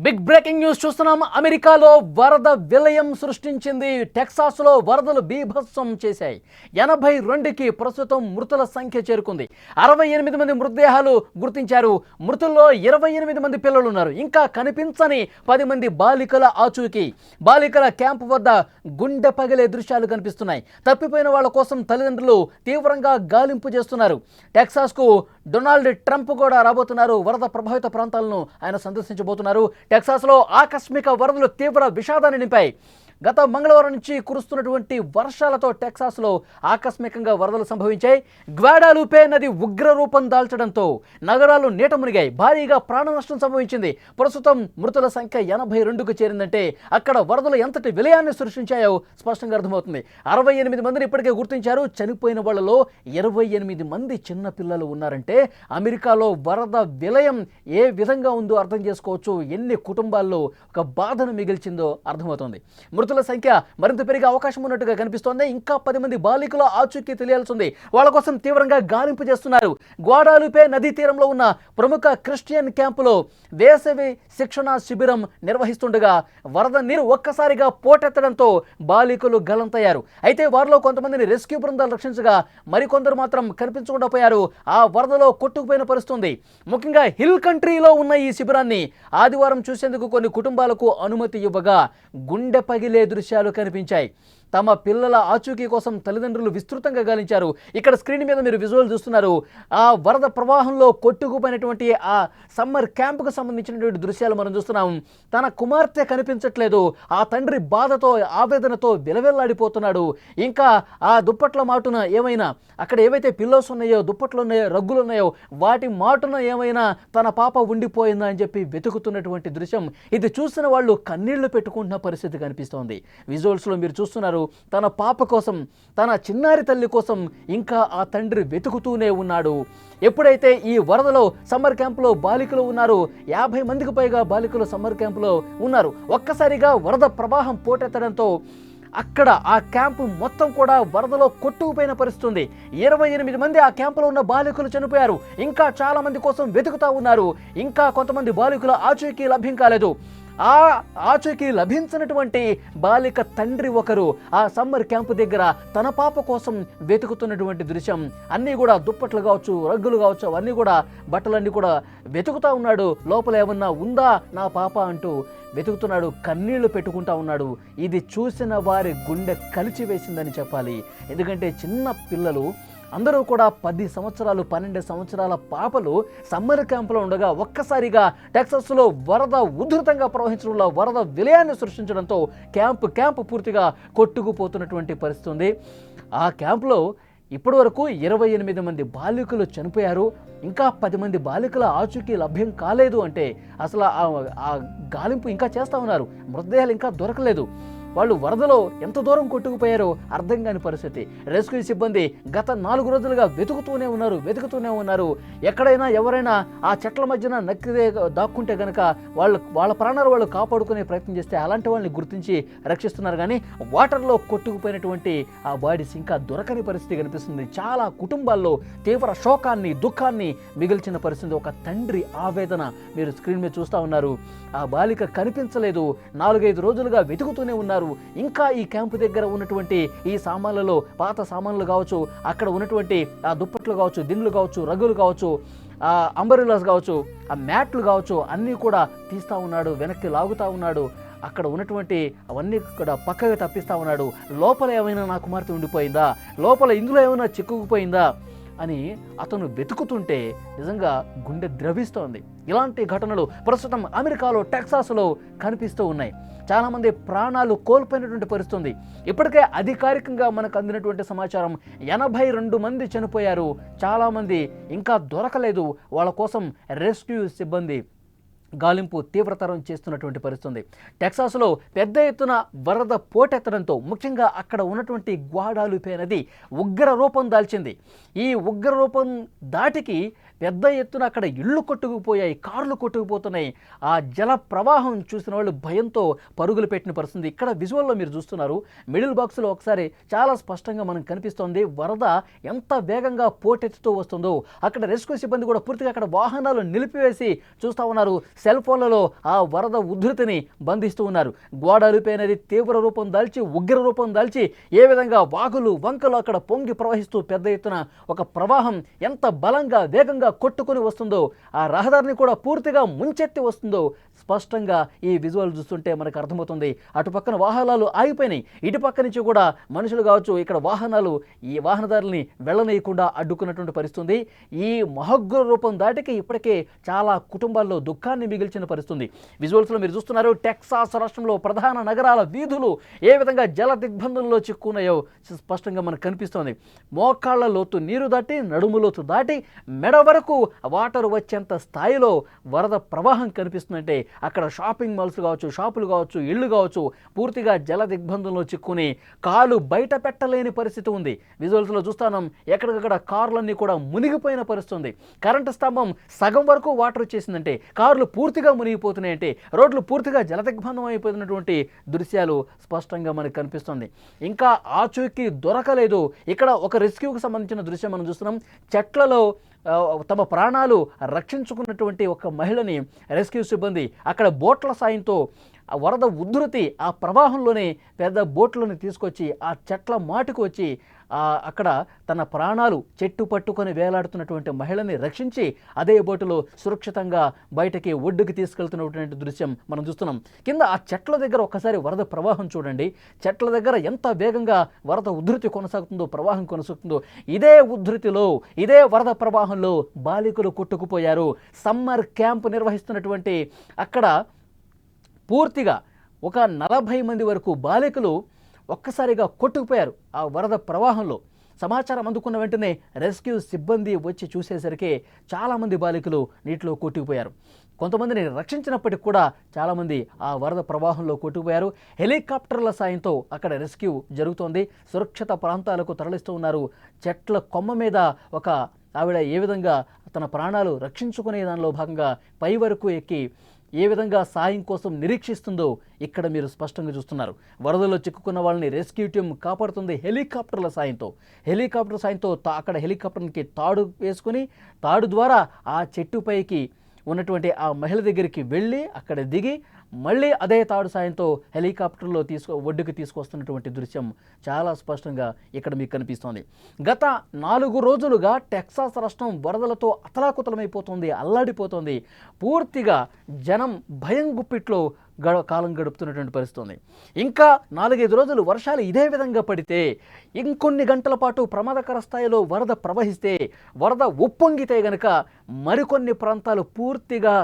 Big breaking news చూస్తున్నాం. అమెరికాలో వరద విలయం సృష్టించింది. టెక్సాస్లో వరదలు బీభత్సం చేశాయి. 82కి ప్రస్తుతం మృతుల సంఖ్య చేరుకుంది. 68 మంది మృతదేహాలు గుర్తించారు. మృతుల్లో 28 మంది పిల్లలు ఉన్నారు. ఇంకా కనిపించని 10 మంది బాలికల ఆచూకీ. బాలికల క్యాంపు వద్ద గుండె పగిలే దృశ్యాలు కనిపిస్తున్నాయి. తప్పిపోయిన వాళ్ళ కోసం తల్లిదండ్రులు తీవ్రంగా గాలింపు చేస్తున్నారు. టెక్సాస్కు డొనాల్డ్ ట్రంప్ కూడా రాబోతున్నారు. వరద ప్రభావిత ప్రాంతాలను ఆయన సందర్శించబోతున్నారు. టెక్సాస్లో ఆకస్మిక వరదలు తీవ్ర విషాదాన్ని నింపాయి. గత మంగళవారం నుంచి కురుస్తున్నటువంటి వర్షాలతో టెక్సాస్లో ఆకస్మికంగా వరదలు సంభవించాయి. గ్వాడాలూపే నది ఉగ్ర రూపం దాల్చడంతో నగరాలు నీట మునిగాయి. భారీగా ప్రాణ నష్టం సంభవించింది. ప్రస్తుతం మృతుల సంఖ్య 82కు చేరిందంటే అక్కడ వరదలు ఎంతటి విలయాన్ని సృష్టించాయో స్పష్టంగా అర్థమవుతుంది. 68 మందిని ఇప్పటికే గుర్తించారు. చనిపోయిన వాళ్ళలో 28 మంది చిన్న పిల్లలు ఉన్నారంటే అమెరికాలో వరద విలయం ఏ విధంగా ఉందో అర్థం చేసుకోవచ్చు. ఎన్ని కుటుంబాల్లో ఒక బాధను మిగిల్చిందో అర్థమవుతుంది. మృతుల సంఖ్య మరింత పెరిగే అవకాశం ఉన్నట్టుగా కనిపిస్తోంది. ఇంకా 10 మంది బాలికల ఆచూకీ తెలియాల్సి ఉంది. వాళ్ళ కోసం తీవ్రంగా గాలింపు చేస్తున్నారు. గ్వాడాలూపే నదీ తీరంలో ఉన్న ప్రముఖ క్రిస్టియన్ క్యాంపులో వేసవి శిక్షణ శిబిరం నిర్వహిస్తుండగా వరద నీరు ఒక్కసారిగా పోటెత్తడంతో బాలికలు గల్లంతయ్యారు. అయితే వారిలో కొంతమందిని రెస్క్యూ బృందాలు రక్షించగా మరికొందరు మాత్రం కనిపించకుండా పోయారు. ఆ వరదలో కొట్టుకుపోయిన పరిస్థితుంది. ముఖ్యంగా హిల్ కంట్రీలో ఉన్న ఈ శిబిరాన్ని ఆదివారం చూసేందుకు కొన్ని కుటుంబాలకు అనుమతి ఇవ్వగా గుండె పగిలే దృశ్యాలు కనిపించాయి. తమ పిల్లల ఆచూకీ కోసం తల్లిదండ్రులు విస్తృతంగా గాలించారు. ఇక్కడ స్క్రీన్ మీద మీరు విజువల్ చూస్తున్నారు. ఆ వరద ప్రవాహంలో కొట్టుకుపోయినటువంటి ఆ సమ్మర్ క్యాంపుకు సంబంధించినటువంటి దృశ్యాలు మనం చూస్తున్నాం. తన కుమార్తె కనిపించట్లేదు. ఆ తండ్రి బాధతో ఆవేదనతో విలవెల్లాడిపోతున్నాడు. ఇంకా ఆ దుప్పట్ల మాటున ఏమైనా అక్కడ ఏవైతే పిల్లోస్ ఉన్నాయో, దుప్పట్లు ఉన్నాయో, రగ్గులు ఉన్నాయో వాటి మాటున ఏమైనా తన పాప ఉండిపోయిందా అని చెప్పి వెతుకుతున్నటువంటి దృశ్యం. ఇది చూసిన వాళ్ళు కన్నీళ్లు పెట్టుకుంటున్న పరిస్థితి కనిపిస్తోంది. విజువల్స్లో మీరు చూస్తున్నారు. తన పాప కోసం, తన చిన్నారి తల్లి కోసం ఇంకా ఆ తండ్రి వెతుకుతూనే ఉన్నాడు. ఎప్పుడైతే ఈ వరదలో సమ్మర్ క్యాంపులో బాలికలు ఉన్నారు, 50 మందికి పైగా బాలికలు సమ్మర్ క్యాంపులో ఉన్నారు. ఒక్కసారిగా వరద ప్రవాహం పోటెత్తడంతో అక్కడ ఆ క్యాంపు మొత్తం కూడా వరదలో కొట్టుకుపోయిన పరిస్థితుంది. 28 మంది ఆ క్యాంపులో ఉన్న బాలికలు చనిపోయారు. ఇంకా చాలా మంది కోసం వెతుకుతా ఉన్నారు. ఇంకా కొంతమంది బాలికల ఆచూకీ లభ్యం కాలేదు. ఆ ఆచూకీ లభించినటువంటి బాలిక తండ్రి ఒకరు ఆ సమ్మర్ క్యాంపు దగ్గర తన పాప కోసం వెతుకుతున్నటువంటి దృశ్యం. అన్నీ కూడా దుప్పట్లు కావచ్చు, రగ్గులు కావచ్చు, అవన్నీ కూడా బట్టలన్నీ కూడా వెతుకుతా ఉన్నాడు. లోపల ఏమన్నా ఉందా నా పాప అంటూ వెతుకుతున్నాడు. కన్నీళ్లు పెట్టుకుంటా ఉన్నాడు. ఇది చూసిన వారి గుండె కలిచివేసిందని చెప్పాలి. ఎందుకంటే చిన్న పిల్లలు అందరూ కూడా 10 సంవత్సరాలు 12 సంవత్సరాల పాపలు సమ్మర్ క్యాంపులో ఉండగా ఒక్కసారిగా టెక్సాస్లో వరద ఉధృతంగా ప్రవహించడంలో వరద విలయాన్ని సృష్టించడంతో క్యాంపు పూర్తిగా కొట్టుకుపోతున్నటువంటి పరిస్థితి ఉంది. ఆ క్యాంపులో ఇప్పటి వరకు 28 మంది బాలికలు చనిపోయారు. ఇంకా 10 మంది బాలికల ఆచూకీ లభ్యం కాలేదు. అంటే అసలు ఆ గాలింపు ఇంకా చేస్తూ ఉన్నారు. మృతదేహాలు ఇంకా దొరకలేదు. వాళ్ళు వరదలో ఎంత దూరం కొట్టుకుపోయారో అర్థం కాని పరిస్థితి. రెస్క్యూ సిబ్బంది గత 4 రోజులుగా వెతుకుతూనే ఉన్నారు. ఎక్కడైనా ఎవరైనా ఆ చెట్ల మధ్యన నక్కిదే దాక్కుంటే కనుక వాళ్ళ ప్రాణాలు వాళ్ళు కాపాడుకునే ప్రయత్నం చేస్తే అలాంటి వాళ్ళని గుర్తించి రక్షిస్తున్నారు. కానీ వాటర్లో కొట్టుకుపోయినటువంటి ఆ బాడీస్ ఇంకా దొరకని పరిస్థితి కనిపిస్తుంది. చాలా కుటుంబాల్లో తీవ్ర శోకాన్ని, దుఃఖాన్ని మిగిల్చిన పరిస్థితి. ఒక తండ్రి ఆవేదన మీరు స్క్రీన్ మీద చూస్తూ ఉన్నారు. ఆ బాలిక కనిపించలేదు. 4-5 రోజులుగా వెతుకుతూనే ఉన్నారు. ఇంకా ఈ క్యాంపు దగ్గర ఉన్నటువంటి ఈ సామాన్లలో, పాత సామాన్లు కావచ్చు, అక్కడ ఉన్నటువంటి ఆ దుప్పట్లు కావచ్చు, దిండ్లు కావచ్చు, రగ్గులు కావచ్చు, ఆ అంబరిలాస్ కావచ్చు, ఆ మ్యాట్లు కావచ్చు, అన్నీ కూడా తీస్తూ ఉన్నాడు. వెనక్కి లాగుతూ ఉన్నాడు. అక్కడ ఉన్నటువంటి అవన్నీ కూడా పక్కగా తప్పిస్తూ ఉన్నాడు. లోపల ఏమైనా నా కుమార్తె ఉండిపోయిందా, లోపల ఇందులో ఏమైనా చిక్కుకుపోయిందా అని అతను వెతుకుతుంటే నిజంగా గుండె ద్రవిస్తోంది. ఇలాంటి ఘటనలు ప్రస్తుతం అమెరికాలో టెక్సాస్లో కనిపిస్తూ ఉన్నాయి. చాలామంది ప్రాణాలు కోల్పోయినటువంటి పరిస్థితి. ఇప్పటికే అధికారికంగా మనకు అందినటువంటి సమాచారం 82 మంది చనిపోయారు. చాలామంది ఇంకా దొరకలేదు. వాళ్ళ కోసం రెస్క్యూ సిబ్బంది గాలింపు తీవ్రతరం చేస్తున్నటువంటి పరిస్థితి. టెక్సాస్లో పెద్ద ఎత్తున వరద పోటెత్తడంతో ముఖ్యంగా అక్కడ ఉన్నటువంటి గ్వాడాలూపే నది ఉగ్ర రూపం దాల్చింది. ఈ ఉగ్ర రూపం దాటికి పెద్ద ఎత్తున అక్కడ ఇళ్ళు కొట్టుకుపోయాయి, కార్లు కొట్టుకుపోతున్నాయి. ఆ జల ప్రవాహం చూసిన వాళ్ళు భయంతో పరుగులు పెట్టిన పరిస్థితి. ఇక్కడ విజువల్లో మీరు చూస్తున్నారు. మిడిల్ బాక్స్లో ఒకసారి చాలా స్పష్టంగా మనకు కనిపిస్తోంది వరద ఎంత వేగంగా పోటెత్తుతూ వస్తుందో. అక్కడ రెస్క్యూ సిబ్బంది కూడా పూర్తిగా అక్కడ వాహనాలు నిలిపివేసి చూస్తూ ఉన్నారు. సెల్ ఫోన్లలో ఆ వరద ఉధృతిని బంధిస్తూ ఉన్నారు. గ్వాడాలుపే నది తీవ్ర రూపం దాల్చి ఉగ్ర రూపం దాల్చి ఏ విధంగా వాగులు వంకలు అక్కడ పొంగి ప్రవహిస్తూ పెద్ద ఎత్తున ఒక ప్రవాహం ఎంత బలంగా వేగంగా కొట్టుకుని వస్తుందో, ఆ రహదారిని కూడా పూర్తిగా ముంచెత్తి వస్తుందో స్పష్టంగా ఈ విజువల్ చూస్తుంటే మనకు అర్థమవుతుంది. అటుపక్కన వాహనాలు ఆగిపోయినాయి, ఇటుపక్క నుంచి కూడా మనుషులు కావచ్చు ఇక్కడ వాహనాలు ఈ వాహనదారుల్ని వెళ్ళనీయకుండా అడ్డుకున్నటువంటి పరిస్థితుంది. ఈ మహోగ్ర రూపం దాటికి ఇప్పటికే చాలా కుటుంబాల్లో దుఃఖాన్ని మిగిల్చిన పరిస్థితుంది. విజువల్స్లో మీరు చూస్తున్నారు టెక్సాస్ రాష్ట్రంలో ప్రధాన నగరాల వీధులు ఏ విధంగా జల దిగ్బంధంలో చిక్కున్నాయో స్పష్టంగా మనకు కనిపిస్తోంది. మోకాళ్ల లోతు నీరు దాటి నడుము లోతు దాటి మెడ వరకు వాటర్ వచ్చేంత స్థాయిలో వరద ప్రవాహం కనిపిస్తుందంటే అక్కడ షాపింగ్ మాల్స్ కావచ్చు, షాపులు కావచ్చు, ఇళ్ళు కావచ్చు పూర్తిగా జల దిగ్బంధంలో చిక్కుని కాలు బయట పెట్టలేని పరిస్థితి ఉంది. విజువల్స్లో చూస్తాం ఎక్కడికక్కడ కార్లన్నీ కూడా మునిగిపోయిన పరిస్థితి ఉంది. కరెంటు స్తంభం సగం వరకు వాటర్ వచ్చేసిందంటే కార్లు పూర్తిగా మునిగిపోతున్నాయంటే రోడ్లు పూర్తిగా జల దిగ్బంధం అయిపోతున్నటువంటి దృశ్యాలు స్పష్టంగా మనకు కనిపిస్తుంది. ఇంకా ఆచూకీ దొరకలేదు. ఇక్కడ ఒక రెస్క్యూకి సంబంధించిన దృశ్యం మనం చూస్తున్నాం. చెట్లలో తమ ప్రాణాలు రక్షించుకున్నటువంటి ఒక మహిళని రెస్క్యూ సిబ్బంది అక్కడ బోట్ల సాయంతో వరద ఉధృతి ఆ ప్రవాహంలోనే పెద్ద బోట్లను తీసుకొచ్చి ఆ చెట్ల మాటుకు వచ్చి అక్కడ తన ప్రాణాలు చెట్టు పట్టుకొని వేలాడుతున్నటువంటి మహిళని రక్షించి అదే బోటులో సురక్షితంగా బయటకి ఒడ్డుకి తీసుకెళ్తున్నటువంటి దృశ్యం మనం చూస్తున్నాం. కింద ఆ చెట్ల దగ్గర ఒక్కసారి వరద ప్రవాహం చూడండి. చెట్ల దగ్గర ఎంత వేగంగా వరద ఉధృతి కొనసాగుతుందో, ప్రవాహం కొనసాగుతుందో. ఇదే ఉధృతిలో ఇదే వరద ప్రవాహంలో బాలికలు కొట్టుకుపోయారు. సమ్మర్ క్యాంప్ నిర్వహిస్తున్నటువంటి అక్కడ పూర్తిగా ఒక 40 మంది వరకు బాలికలు ఒక్కసారిగా కొట్టుకుపోయారు ఆ వరద ప్రవాహంలో. సమాచారం అందుకున్న వెంటనే రెస్క్యూ సిబ్బంది వచ్చి చూసేసరికి చాలామంది బాలికలు నీటిలో కొట్టుకుపోయారు. కొంతమందిని రక్షించినప్పటికీ కూడా చాలామంది ఆ వరద ప్రవాహంలో కొట్టుకుపోయారు. హెలికాప్టర్ల సాయంతో అక్కడ రెస్క్యూ జరుగుతోంది. సురక్షిత ప్రాంతాలకు తరలిస్తూ ఉన్నారు. చెట్ల కొమ్మ మీద ఒక ఆవిడ ఏ విధంగా తన ప్రాణాలు రక్షించుకునే దానిలో భాగంగా పై వరకు ఎక్కి ఏ విధంగా సాయం కోసం నిరీక్షిస్తుందో ఇక్కడ మీరు స్పష్టంగా చూస్తున్నారు. వరదలో చిక్కుకున్న వాళ్ళని రెస్క్యూ టీం కాపాడుతుంది హెలికాప్టర్ల సాయంతో. హెలికాప్టర్ సాయంతో అక్కడ హెలికాప్టర్కి తాడు వేసుకుని తాడు ద్వారా ఆ చెట్టుపైకి ఉన్నటువంటి ఆ మహిళ దగ్గరికి వెళ్ళి అక్కడ దిగి మళ్ళీ అదే తాడు సాయంతో హెలికాప్టర్లో ఒడ్డుకు తీసుకొస్తున్నటువంటి దృశ్యం చాలా స్పష్టంగా ఇక్కడ మీకు కనిపిస్తోంది. గత 4 రోజులుగా టెక్సాస్ రాష్ట్రం వరదలతో అతలాకుతలమైపోతుంది, అల్లాడిపోతుంది. పూర్తిగా జనం భయం గుప్పిట్లో కాలం గడుపుతున్నటువంటి పరిస్థితి ఉంది. ఇంకా 4-5 రోజులు వర్షాలు ఇదే విధంగా పడితే, ఇంకొన్ని గంటల పాటు ప్రమాదకర స్థాయిలో వరద ప్రవహిస్తే, వరద ఉప్పొంగితే గనక మరికొన్ని ప్రాంతాలు పూర్తిగా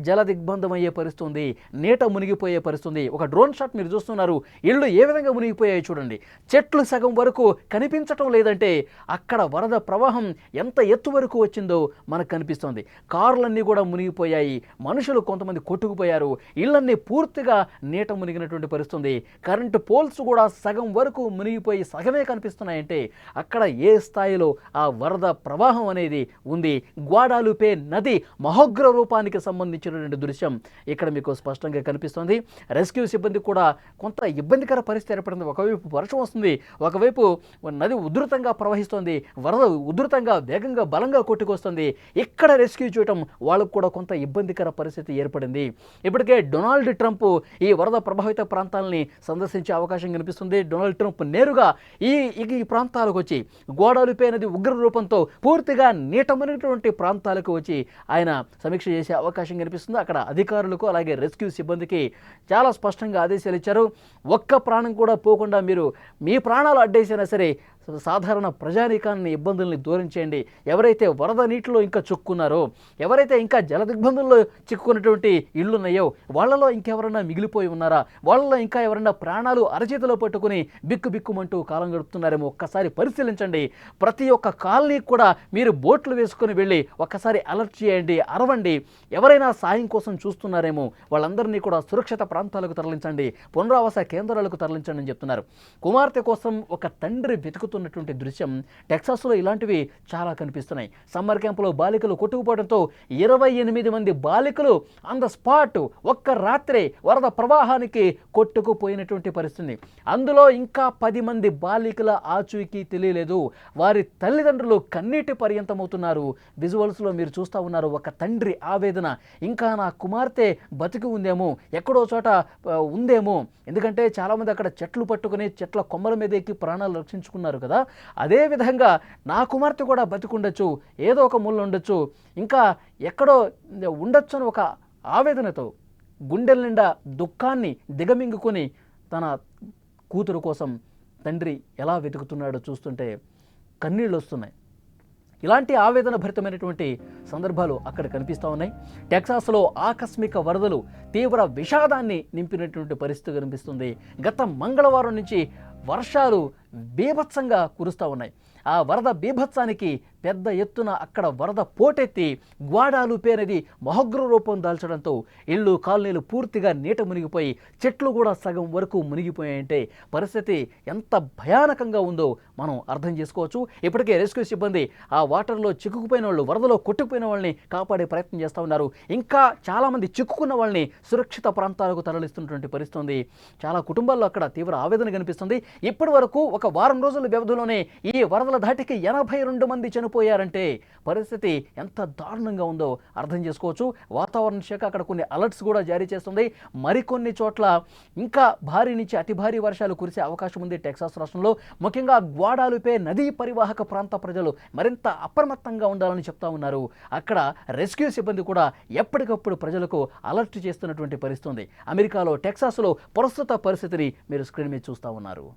జల దిగ్బంధం అయ్యే పరిస్థితి ఉంది, నీట మునిగిపోయే పరిస్థితి. ఒక డ్రోన్ షాట్ మీరు చూస్తున్నారు. ఇళ్ళు ఏ విధంగా మునిగిపోయాయి చూడండి. చెట్లు సగం వరకు కనిపించటం లేదంటే అక్కడ వరద ప్రవాహం ఎంత ఎత్తు వరకు వచ్చిందో మనకు కనిపిస్తోంది. కార్లన్నీ కూడా మునిగిపోయాయి, మనుషులు కొంతమంది కొట్టుకుపోయారు, ఇళ్ళన్నీ పూర్తిగా నీట మునిగినటువంటి పరిస్థితి. కరెంటు పోల్స్ కూడా సగం వరకు మునిగిపోయి సగమే కనిపిస్తున్నాయంటే అక్కడ ఏ స్థాయిలో ఆ వరద ప్రవాహం అనేది ఉంది. గ్వాడాలుపే నది మహోగ్ర రూపానికి సంబంధించినటువంటి దృశ్యం ఇక్కడ మీకు స్పష్టంగా కనిపిస్తుంది. రెస్క్యూ సిబ్బంది కూడా కొంత ఇబ్బందికర పరిస్థితి ఏర్పడింది. ఒకవైపు వర్షం వస్తుంది, ఒకవైపు నది ఉధృతంగా ప్రవహిస్తుంది, వరద ఉధృతంగా వేగంగా బలంగా కొట్టుకొస్తుంది. ఇక్కడ రెస్క్యూ చేయటం వాళ్ళకు కూడా కొంత ఇబ్బందికర పరిస్థితి ఏర్పడింది. ఇప్పటికే డొనాల్డ్ ట్రంప్ ఈ వరద ప్రభావిత ప్రాంతాలని సందర్శించే అవకాశం కనిపిస్తుంది. డొనాల్డ్ ట్రంప్ నేరుగా ఈ ప్రాంతాలకు వచ్చి గోడాలుపై నది ఉగ్ర రూపంతో పూర్తిగా నీటమైనటువంటి ప్రాంతాలకు వచ్చి ఆయన సమీక్ష చేసే అవకాశం కనిపిస్తుంది. అక్కడ అధికారులకు అలాగే రెస్క్యూ సిబ్బందికి చాలా స్పష్టంగా ఆదేశాలు ఇచ్చారు. ఒక్క ప్రాణం కూడా పోకుండా మీరు మీ ప్రాణాలు అడ్డేసినా సరే సాధారణ ప్రజానీకాన్ని ఇబ్బందుల్ని దూరం చేయండి. ఎవరైతే వరద నీటిలో ఇంకా చిక్కున్నారో, ఎవరైతే ఇంకా జల దిగ్బంధంలో చిక్కుకున్నటువంటి ఇళ్ళున్నాయో వాళ్ళలో ఇంకెవరైనా మిగిలిపోయి ఉన్నారా, వాళ్ళలో ఇంకా ఎవరైనా ప్రాణాలు అరచేతిలో పట్టుకుని బిక్కుమంటూ కాలం గడుపుతున్నారేమో ఒక్కసారి పరిశీలించండి. ప్రతి ఒక్క కాలనీ కూడా మీరు బోట్లు వేసుకొని వెళ్ళి ఒక్కసారి అలర్ట్ చేయండి, అరవండి. ఎవరైనా సాయం కోసం చూస్తున్నారేమో వాళ్ళందరినీ కూడా సురక్షిత ప్రాంతాలకు తరలించండి, పునరావాస కేంద్రాలకు తరలించండి అని చెప్తున్నారు. కుమార్తె కోసం ఒక తండ్రి వెతుకుతూ వెతుకుతున్నటువంటి దృశ్యం టెక్సాస్లో ఇలాంటివి చాలా కనిపిస్తున్నాయి. సమ్మర్ క్యాంపులో బాలికలు కొట్టుకుపోవడంతో 28 మంది బాలికలు ఆన్ ద స్పాట్ ఒక్క రాత్రే వరద ప్రవాహానికి కొట్టుకుపోయినటువంటి పరిస్థితి. అందులో ఇంకా 10 మంది బాలికల ఆచూకీ తెలియలేదు. వారి తల్లిదండ్రులు కన్నీటి పర్యంతమవుతున్నారు. విజువల్స్లో మీరు చూస్తూ ఉన్నారు. ఒక తండ్రి ఆవేదన, ఇంకా నా కుమార్తె బతికి ఉందేమో, ఎక్కడో చోట ఉందేమో. ఎందుకంటే చాలామంది అక్కడ చెట్లు పట్టుకుని చెట్ల కొమ్మల మీద ఎక్కి ప్రాణాలు రక్షించుకున్నారు కదా. అదేవిధంగా నా కుమార్తె కూడా బతికుండొచ్చు, ఏదో ఒక మూల ఉండొచ్చు, ఇంకా ఎక్కడో ఉండొచ్చు అని ఒక ఆవేదనతో గుండెల నిండా దుఃఖాన్ని దిగమింగుకొని తన కూతురు కోసం తండ్రి ఎలా వెతుకుతున్నాడో చూస్తుంటే కన్నీళ్ళు వస్తున్నాయి. ఇలాంటి ఆవేదన భరితమైనటువంటి సందర్భాలు అక్కడ కనిపిస్తూ ఉన్నాయి. టెక్సాస్లో ఆకస్మిక వరదలు తీవ్ర విషాదాన్ని నింపినటువంటి పరిస్థితి కనిపిస్తుంది. గత మంగళవారం నుంచి వర్షాలు బీభత్సంగా కురుస్తూ ఉన్నాయి. ఆ వరద బీభత్సానికి పెద్ద ఎత్తున అక్కడ వరద పోటెత్తి గ్వాడాలుపే అనేది మహోగ్ర రూపం దాల్చడంతో ఇళ్ళు కాలనీలు పూర్తిగా నీట మునిగిపోయి చెట్లు కూడా సగం వరకు మునిగిపోయాయంటే పరిస్థితి ఎంత భయానకంగా ఉందో మనం అర్థం చేసుకోవచ్చు. ఇప్పటికే రెస్క్యూ సిబ్బంది ఆ వాటర్లో చిక్కుకుపోయిన వాళ్ళు, వరదలో కొట్టుకుపోయిన వాళ్ళని కాపాడే ప్రయత్నం చేస్తూ ఉన్నారు. ఇంకా చాలామంది చిక్కుకున్న వాళ్ళని సురక్షిత ప్రాంతాలకు తరలిస్తున్నటువంటి పరిస్థితి ఉంది. చాలా కుటుంబాల్లో అక్కడ తీవ్ర ఆవేదన కనిపిస్తుంది. ఇప్పటి వరకు ఒక వారం రోజుల వ్యవధిలోనే ఈ వరదల ధాటికి 82 మంది చనిపోయారంటే పరిస్థితి ఎంత దారుణంగా ఉందో అర్థం చేసుకోవచ్చు. వాతావరణ శాఖ అక్కడ కొన్ని అలర్ట్స్ కూడా జారీ చేస్తుంది. మరికొన్ని చోట్ల ఇంకా భారీ నుంచి అతి భారీ వర్షాలు కురిసే అవకాశం ఉంది టెక్సాస్ రాష్ట్రంలో. ముఖ్యంగా గ్వాడాలుపే నదీ పరివాహక ప్రాంత ప్రజలు మరింత అప్రమత్తంగా ఉండాలని చెప్తా ఉన్నారు. అక్కడ రెస్క్యూ సిబ్బంది కూడా ఎప్పటికప్పుడు ప్రజలకు అలర్ట్ చేస్తున్నటువంటి పరిస్థితి ఉంది. అమెరికాలో టెక్సాస్లో ప్రస్తుత పరిస్థితిని మీరు స్క్రీన్ మీద చూస్తూ ఉన్నారు.